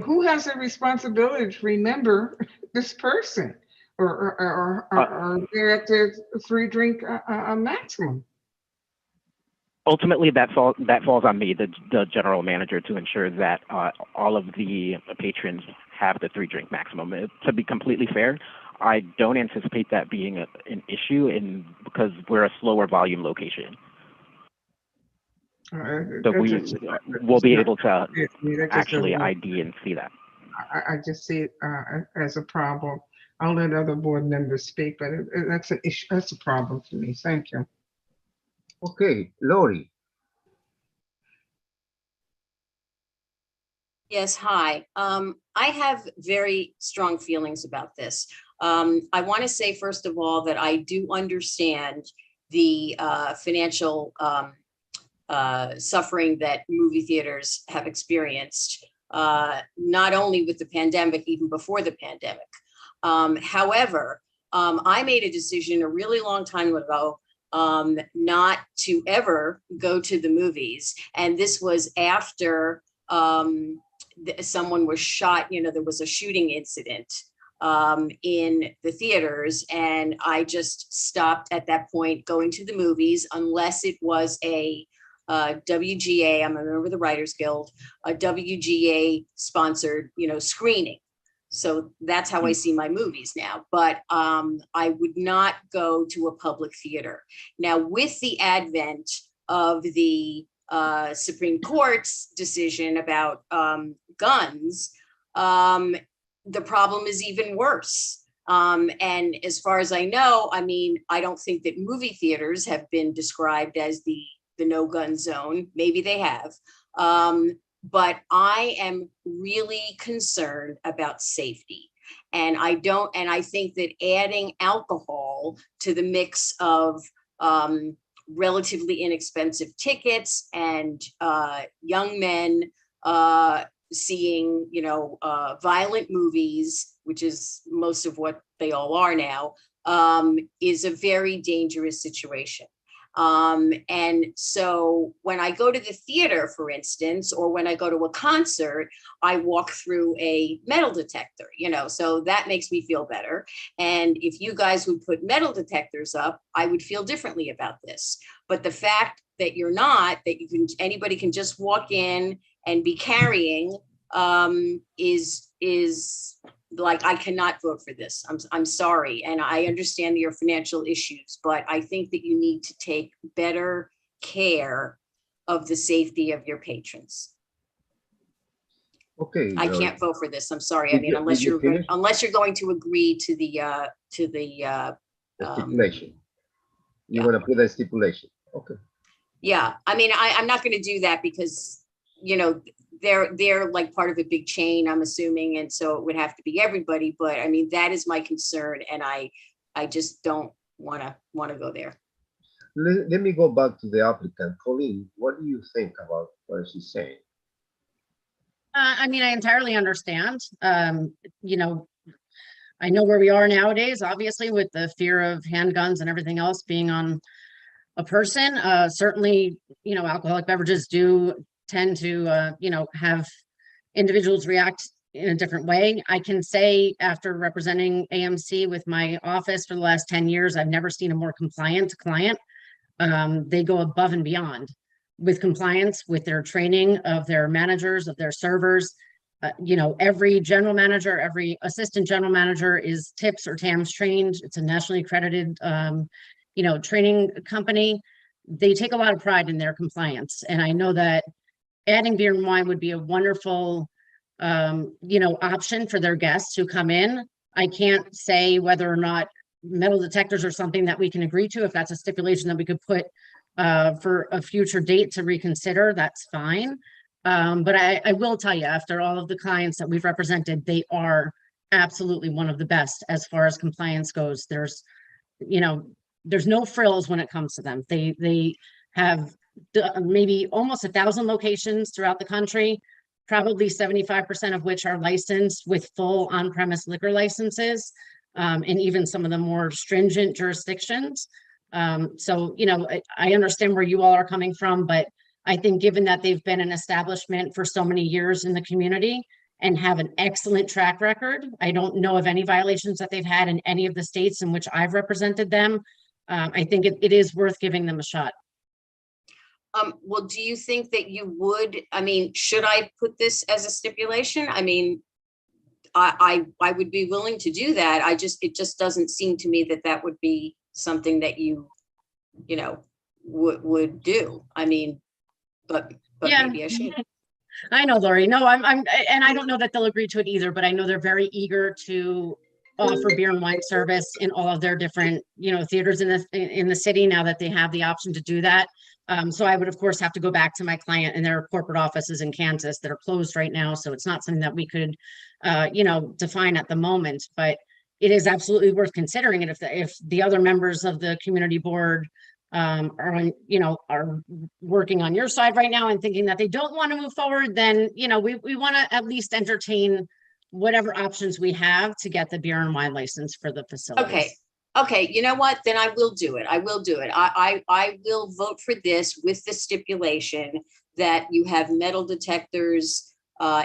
who has the responsibility to remember this person? Or they're at the 3-drink maximum? Ultimately, that falls on me, the general manager, to ensure that all of the patrons have the 3-drink maximum. To be completely fair, I don't anticipate that being an issue because we're a slower volume location. So we'll be able to actually ID and see that. I just see it as a problem. I'll let other board members speak, but that's an issue. That's a problem for me. Thank you. Okay, Lori. Yes, hi. I have very strong feelings about this. I want to say, first of all, that I do understand the financial suffering that movie theaters have experienced, not only with the pandemic, even before the pandemic. However, I made a decision a really long time ago not to ever go to the movies. And this was after someone was shot, there was a shooting incident in the theaters. And I just stopped at that point going to the movies unless it was a WGA, I'm a member of the Writers Guild, a WGA sponsored, screening. So that's how I see my movies now. But I would not go to a public theater. Now, with the advent of the Supreme Court's decision about guns, the problem is even worse. And as far as I know, I don't think that movie theaters have been described as the no-gun zone. Maybe they have. But I am really concerned about safety. And I think that adding alcohol to the mix of relatively inexpensive tickets and young men seeing, violent movies, which is most of what they all are now, is a very dangerous situation. And so when I go to the theater, for instance, or when I go to a concert, I walk through a metal detector, so that makes me feel better. And if you guys would put metal detectors up, I would feel differently about this. But the fact that you're not, that anybody can just walk in and be carrying, is like, I cannot vote for this. I'm sorry. And I understand your financial issues, but I think that you need to take better care of the safety of your patrons. Okay. I can't vote for this. I'm sorry. Unless you're going to agree to the stipulation. You want to put a stipulation. Okay. Yeah. I'm not going to do that because, they're like part of a big chain, I'm assuming. And so it would have to be everybody, but that is my concern. And I just don't want to go there. Let me go back to the applicant. Colleen, what do you think about what she's saying? I entirely understand. I know where we are nowadays, obviously, with the fear of handguns and everything else being on a person. Certainly, alcoholic beverages do tend to, have individuals react in a different way. I can say, after representing AMC with my office for the last 10 years, I've never seen a more compliant client. They go above and beyond with compliance, with their training of their managers, of their servers. Every general manager, every assistant general manager is TIPS or TAMS trained. It's a nationally accredited, training company. They take a lot of pride in their compliance. And I know that adding beer and wine would be a wonderful, option for their guests who come in. I can't say whether or not metal detectors are something that we can agree to. If that's a stipulation that we could put for a future date to reconsider, that's fine. But I will tell you, after all of the clients that we've represented, they are absolutely one of the best as far as compliance goes. There's no frills when it comes to them. They have maybe almost 1,000 locations throughout the country, probably 75% of which are licensed with full on-premise liquor licenses, and even some of the more stringent jurisdictions. So, I understand where you all are coming from, but I think given that they've been an establishment for so many years in the community and have an excellent track record, I don't know of any violations that they've had in any of the states in which I've represented them. I think it is worth giving them a shot. Well, do you think that you would, should I put this as a stipulation? I would be willing to do that. It just doesn't seem to me that would be something that you would do. But yeah, maybe I should. I know, Lori. No, and I don't know that they'll agree to it either, but I know they're very eager to offer beer and wine service in all of their different, theaters in the city now that they have the option to do that. So I would, of course, have to go back to my client and their corporate offices in Kansas that are closed right now. So it's not something that we could, define at the moment, but it is absolutely worth considering it if the other members of the community board are working on your side right now and thinking that they don't want to move forward, then, we want to at least entertain whatever options we have to get the beer and wine license for the facilities. Okay, you know what? Then I will do it. I will do it. I will vote for this with the stipulation that you have metal detectors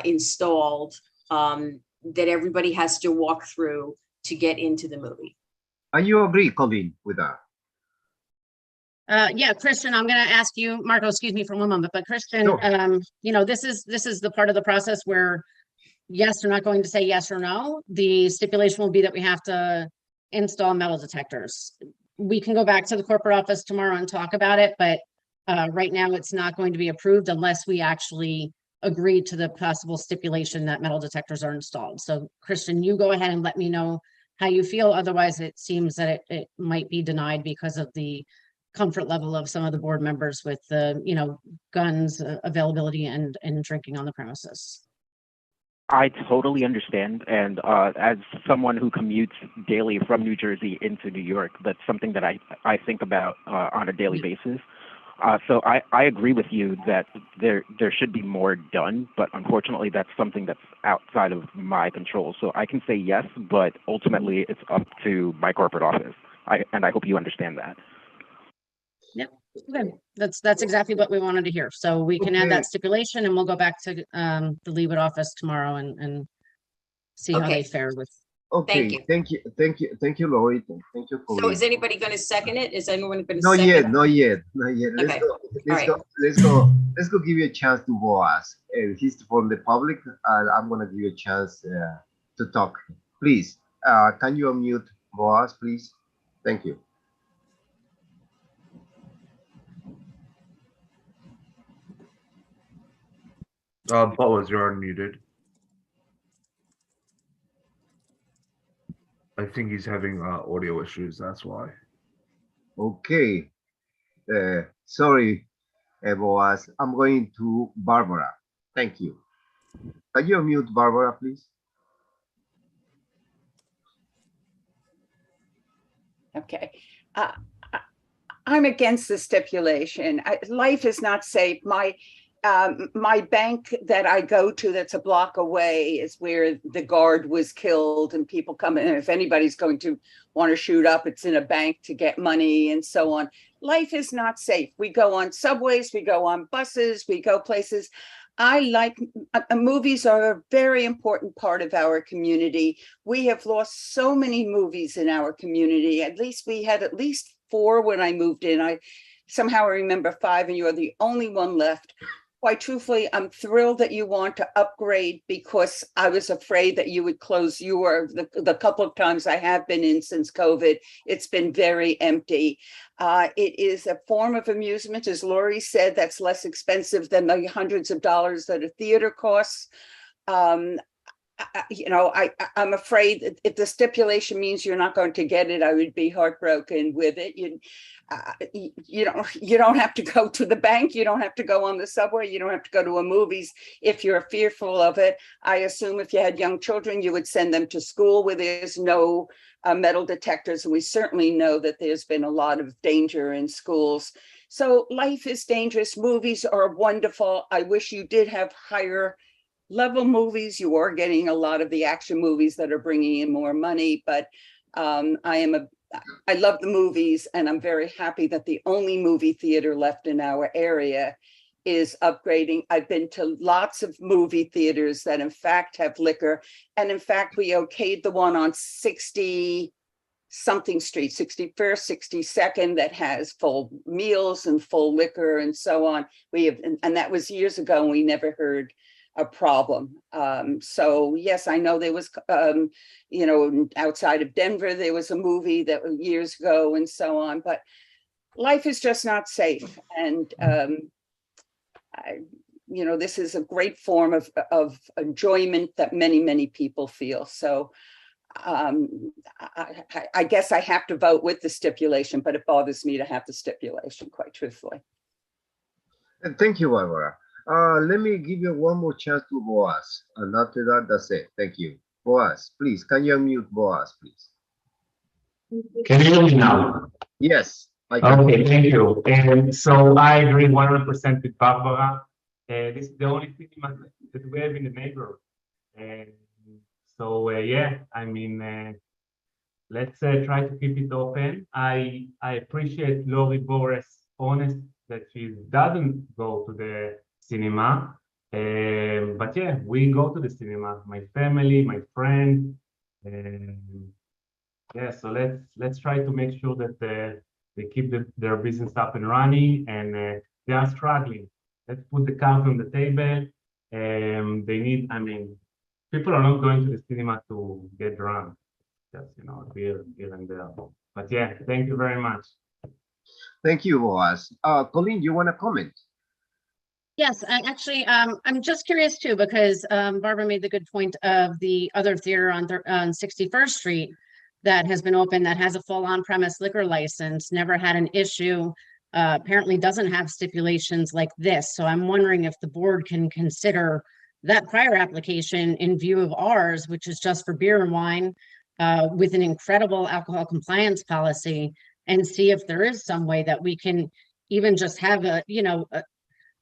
installed that everybody has to walk through to get into the movie. And you agree, Colleen, with that? Yeah, Christian, I'm going to ask you, Marco, excuse me for one moment, but Christian, Sure. This is the part of the process where, yes, we're not going to say yes or no. The stipulation will be that we have to install metal detectors. We can go back to the corporate office tomorrow and talk about it, but right now it's not going to be approved unless we actually agree to the possible stipulation that metal detectors are installed. So Christian, you go ahead and let me know how you feel. Otherwise, it seems that it might be denied because of the comfort level of some of the board members with the, guns availability and drinking on the premises. I totally understand. And as someone who commutes daily from New Jersey into New York, that's something that I think about on a daily basis. So I agree with you that there should be more done, but unfortunately that's something that's outside of my control. So I can say yes, but ultimately it's up to my corporate office. I hope you understand that. Yep. Okay. That's exactly what we wanted to hear. So we can add that stipulation and we'll go back to the Leawood office tomorrow and see how they fare with. Okay, thank you, Lori. Thank you, Colleen. So is anybody going to second it? Is anyone going to Not second yet, it? not yet. Let's go give you a chance to Boaz. He's from the public, and I'm gonna give you a chance to talk. Please, can you unmute Boaz, please? Thank you. Boaz, you're unmuted. I think he's having audio issues, that's why. Okay. Sorry, Boaz. I'm going to Barbara. Thank you. Can you unmute Barbara, please? Okay. I'm against the stipulation. Life is not safe. My bank that I go to that's a block away is where the guard was killed, and people come in. If anybody's going to want to shoot up, it's in a bank to get money and so on. Life is not safe. We go on subways, we go on buses, we go places. Movies are a very important part of our community. We have lost so many movies in our community. At least we had at least 4 when I moved in. I somehow remember 5, and you're the only one left. Quite truthfully, I'm thrilled that you want to upgrade, because I was afraid that you would close the couple of times I have been in since COVID. It's been very empty. It is a form of amusement, as Lori said, that's less expensive than the hundreds of dollars that a theater costs. I'm afraid that if the stipulation means you're not going to get it, I would be heartbroken with it. You don't have to go to the bank. You don't have to go on the subway. You don't have to go to a movies if you're fearful of it. I assume if you had young children, you would send them to school where there's no metal detectors. And we certainly know that there's been a lot of danger in schools. So life is dangerous. Movies are wonderful. I wish you did have higher level movies. You are getting a lot of the action movies that are bringing in more money, but I love the movies, and I'm very happy that the only movie theater left in our area is upgrading. I've been to lots of movie theaters that in fact have liquor, and in fact we okayed the one on 60 something street, 61st, 62nd, that has full meals and full liquor and so on. And that was years ago, and we never heard a problem. So yes, I know there was, outside of Denver, there was a movie that was years ago and so on, but life is just not safe. And, this is a great form of enjoyment that many, many people feel. So I guess I have to vote with the stipulation, but it bothers me to have the stipulation, quite truthfully. And thank you, Barbara. Let me give you one more chance to Boaz, and after that, that's it. Thank you. Boaz, please, can you unmute Boaz, please? Can you hear me now? Yes, I can. Okay, thank you. And so I agree 100% with Barbara. This is the only cinema that we have in the neighborhood. And so, yeah, I mean, let's try to keep it open. I appreciate Lori Boris' honest that she doesn't go to the cinema. But yeah, we go to the cinema, my family, my friends. Yeah, so let's try to make sure that they keep their business up and running, and they are struggling. Let's put the cards on the table. They need, I mean, people are not going to the cinema to get drunk. Just, you know, beer here and there. But yeah, thank you very much. Thank you, Boaz. Colleen, you want to comment? Yes, actually, I'm just curious too, because Barbara made the good point of the other theater on 61st Street that has been open, that has a full on-premise liquor license, never had an issue, apparently doesn't have stipulations like this. So I'm wondering if the board can consider that prior application in view of ours, which is just for beer and wine, with an incredible alcohol compliance policy, and see if there is some way that we can even just have a, you know,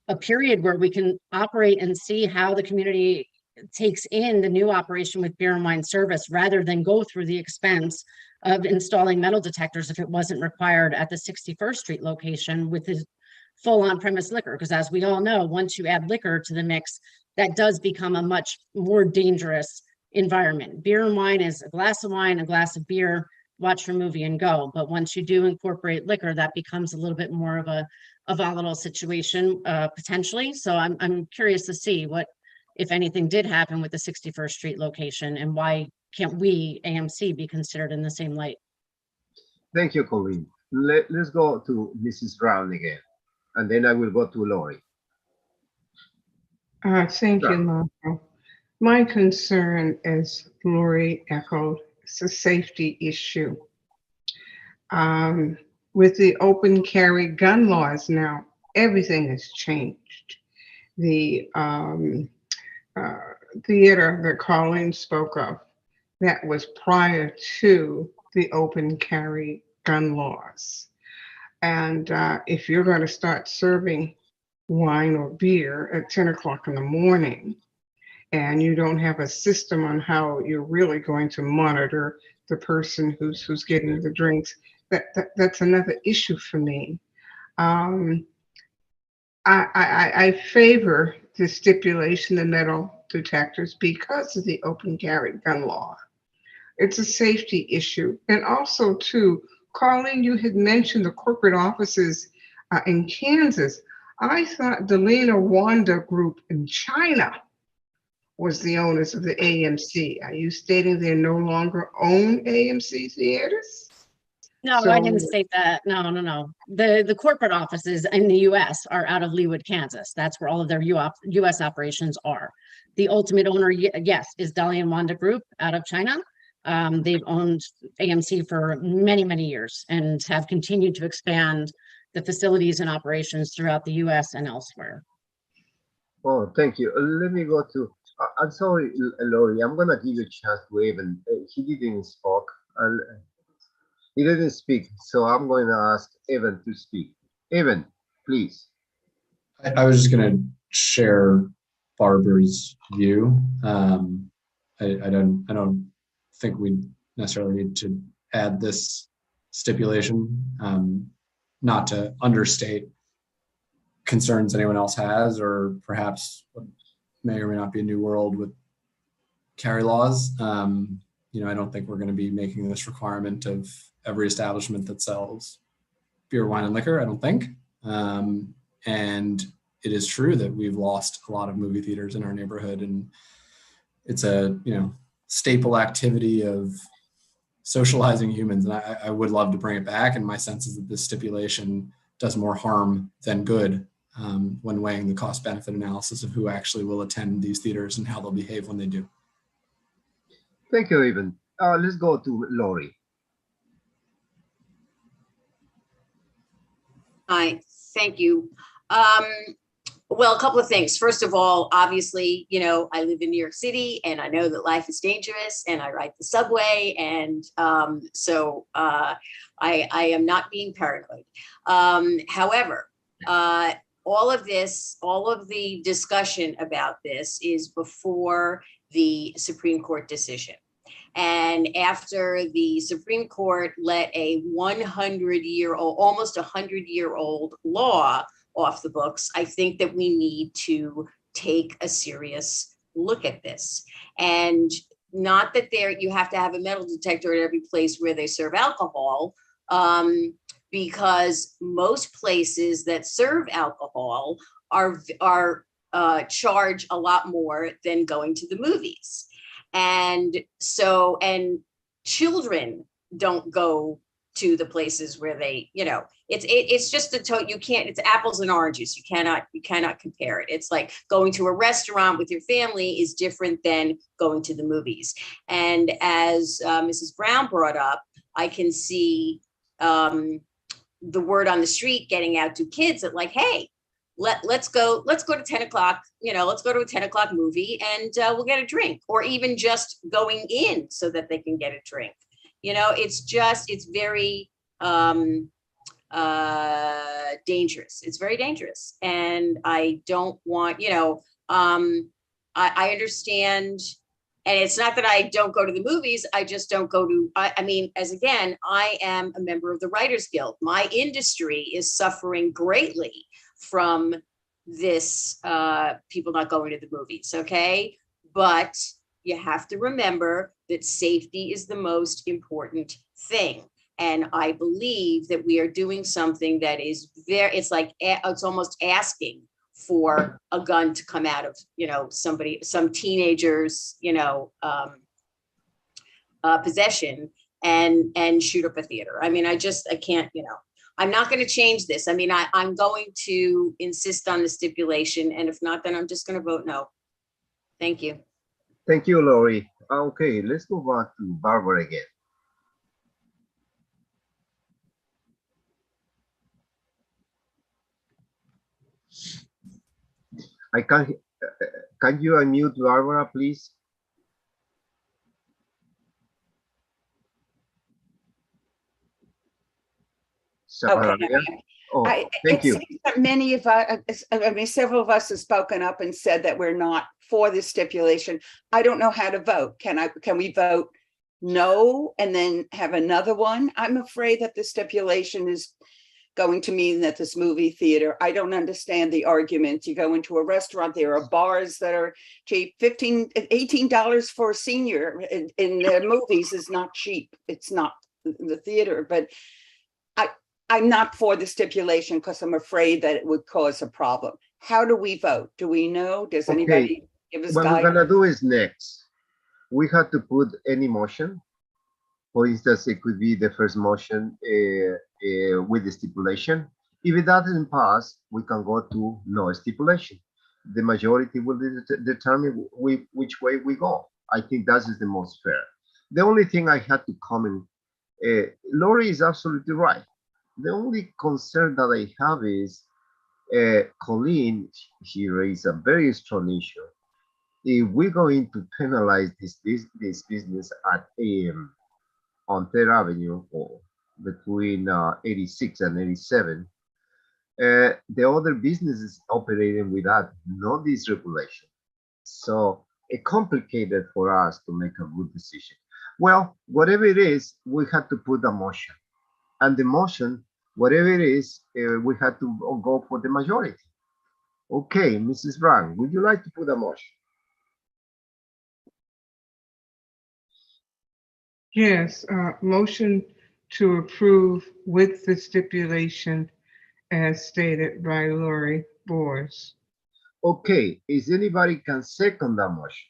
a period where we can operate and see how the community takes in the new operation with beer and wine service, rather than go through the expense of installing metal detectors if it wasn't required at the 61st Street location with the full on-premise liquor. Because as we all know, once you add liquor to the mix, that does become a much more dangerous environment. Beer and wine is a glass of wine, a glass of beer, watch your movie and go. But once you do incorporate liquor, that becomes a little bit more of a volatile situation, potentially. So I'm curious to see what, if anything, did happen with the 61st Street location, and why can't we, AMC, be considered in the same light? Thank you, Colleen. Let's go to Mrs. Brown again, and then I will go to Lori. Thank you, Marco. My concern, as Lori echoed, is a safety issue. With the open carry gun laws now, everything has changed. The theater that Colleen spoke of, that was prior to the open carry gun laws. And if you're going to start serving wine or beer at 10 o'clock in the morning, and you don't have a system on how you're really going to monitor the person who's getting the drinks, that's another issue for me. I favor the stipulation of metal detectors because of the open carry gun law. It's a safety issue. And also too, Colleen, you had mentioned the corporate offices in Kansas. I thought Delana Wanda Group in China was the owners of the AMC. Are you stating they no longer own AMC theaters? No, I didn't state that. No. The corporate offices in the U.S. are out of Leawood, Kansas. That's where all of their U.S. operations are. The ultimate owner, yes, is Dalian Wanda Group out of China. They've owned AMC for many, many years and have continued to expand the facilities and operations throughout the U.S. and elsewhere. Oh, thank you. Let me go to, I'm sorry, Lori, I'm going to give you a chance to Evan. He didn't speak. He didn't speak, so I'm going to ask Evan to speak. Evan, please. I was just going to share Barbara's view. I don't think we necessarily need to add this stipulation, not to understate concerns anyone else has, or perhaps what may or may not be a new world with carry laws. I don't think we're going to be making this requirement of every establishment that sells beer, wine, and liquor, I don't think. And it is true that we've lost a lot of movie theaters in our neighborhood, and it's a staple activity of socializing humans. And I would love to bring it back, and my sense is that this stipulation does more harm than good when weighing the cost-benefit analysis of who actually will attend these theaters and how they'll behave when they do. Thank you, Evan. Let's go to Lori. Hi, thank you. Well, a couple of things. First of all, obviously, you know, I live in New York City and I know that life is dangerous and I ride the subway. And so I am not being paranoid. However, all of the discussion about this is before the Supreme Court decision. And after the Supreme Court let a 100-year-old, almost 100-year-old law off the books, I think that we need to take a serious look at this. And not that you have to have a metal detector at every place where they serve alcohol, because most places that serve alcohol are charge a lot more than going to the movies. And so, and children don't go to the places where they, you know, it's just you can't, it's apples and oranges. You cannot compare it. It's like going to a restaurant with your family is different than going to the movies. And as Mrs. Brown brought up, I can see the word on the street getting out to kids that like, hey, let's go to 10 o'clock, you know, let's go to a 10 o'clock movie and we'll get a drink, or even just going in so that they can get a drink. You know, it's very dangerous. It's very dangerous. And I don't want, you know, I understand. And it's not that I don't go to the movies. I just don't go to, I mean, as again, I am a member of the Writers Guild. My industry is suffering greatly from this, people not going to the movies, okay? But you have to remember that safety is the most important thing. And I believe that we are doing something that is it's almost asking for a gun to come out of, you know, some teenager's, you know, possession and shoot up a theater. I mean, I can't, you know, I'm not going to change this. I mean, I'm going to insist on the stipulation. And if not, then I'm just going to vote no. Thank you. Thank you, Lori. Okay, let's go back to Barbara again. Can you unmute Barbara, please? Okay. Oh, thank you. Seems that many of us, I mean, several of us have spoken up and said that we're not for this stipulation. I don't know how to vote. Can we vote no and then have another one? I'm afraid that the stipulation is going to mean that this movie theater, I don't understand the argument. You go into a restaurant, there are bars that are cheap. $18 for a senior in the movies is not cheap. It's not the theater, but I'm not for the stipulation because I'm afraid that it would cause a problem. How do we vote? Do we know? Does anybody give us guidance? What we're gonna do is next. We have to put any motion. For instance, it could be the first motion with the stipulation. If it doesn't pass, we can go to no stipulation. The majority will determine which way we go. I think that is the most fair. The only thing I had to comment, Lori is absolutely right. The only concern that I have is Colleen, she raised a very strong issue. If we're going to penalize this business at on 3rd Avenue or between 86 and 87, the other businesses operating without no this regulation. So it's complicated for us to make a good decision. Well, whatever it is, we have to put a motion. And the motion, whatever it is, we have to go for the majority. Okay, Mrs. Brown, would you like to put a motion? Yes, motion to approve with the stipulation as stated by Lori Boers. Okay, is anybody can second that motion?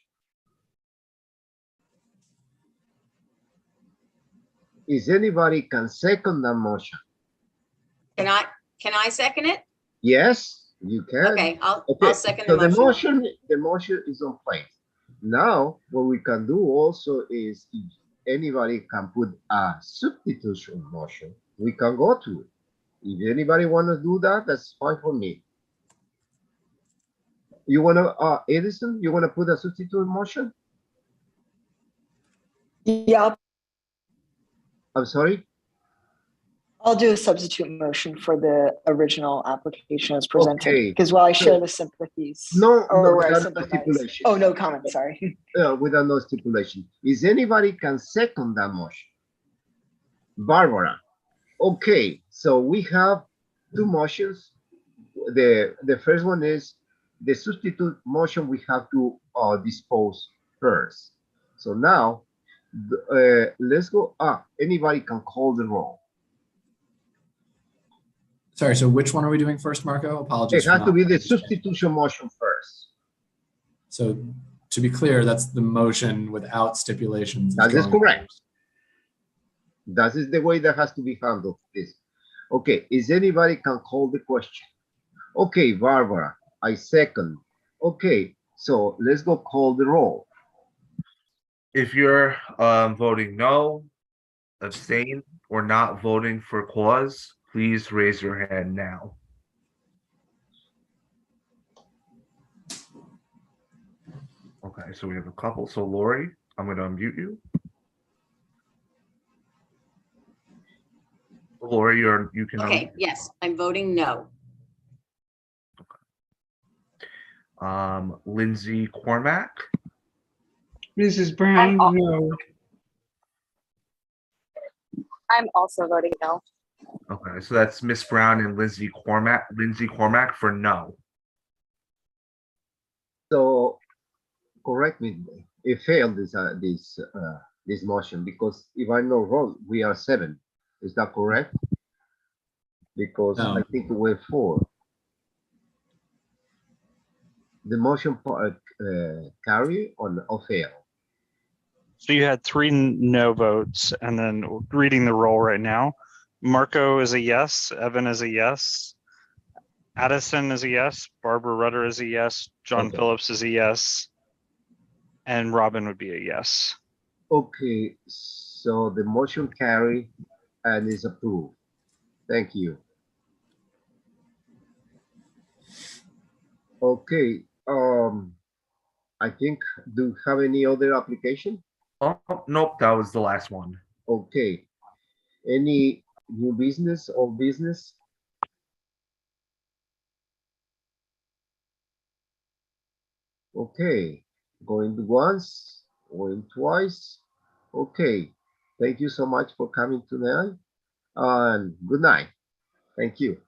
Is anybody can second that motion? Can I second it? Yes, you can. Okay, I'll second so the motion. The motion is on place. Now, what we can do also is anybody can put a substitution motion, we can go to it. If anybody want to do that, that's fine for me. You want to, Edison, you want to put a substitute motion? Yeah, I'm sorry? I'll do a substitute motion for the original application as presented. Okay. Because while I share the sympathies, No, or where I without no sympathize. stipulation. Oh, no comment, sorry. Without no stipulation. Is anybody can second that motion? Barbara. Okay, so we have two motions. The first one is the substitute motion we have to dispose first. So now, let's go up. Anybody can call the roll. Sorry, so which one are we doing first, Marco? Apologies. It has to be the substitution motion first. So to be clear, that's the motion without stipulations. That is correct. That is the way that has to be handled. This. Okay, is anybody can call the question? Okay, Barbara, I second. Okay, so let's go call the roll. If you're voting no, abstain, or not voting for cause, please raise your hand now. Okay, so we have a couple. So Lori, I'm going to unmute you. Lori, you can. Okay, yes, I'm voting no. Lindsay Cormack. Mrs. Brown, no. I'm also voting no. Okay, so that's Miss Brown and Lindsay Cormack for no. So correct me. It failed this motion because if I'm not wrong, we are 7. Is that correct? Because I think we're 4. The motion carry or fail? So you had 3 no votes, and then reading the roll right now, Marco is a yes, Evan is a yes, Addison is a yes, Barbara Rudder is a yes, John Phillips is a yes, and Robin would be a yes. Okay, so the motion carry and is approved. Thank you. Okay, I think, do you have any other application? Oh, nope, that was the last one. Okay, any new business or business? Okay, going once, going twice. Okay, thank you so much for coming tonight and good night. Thank you.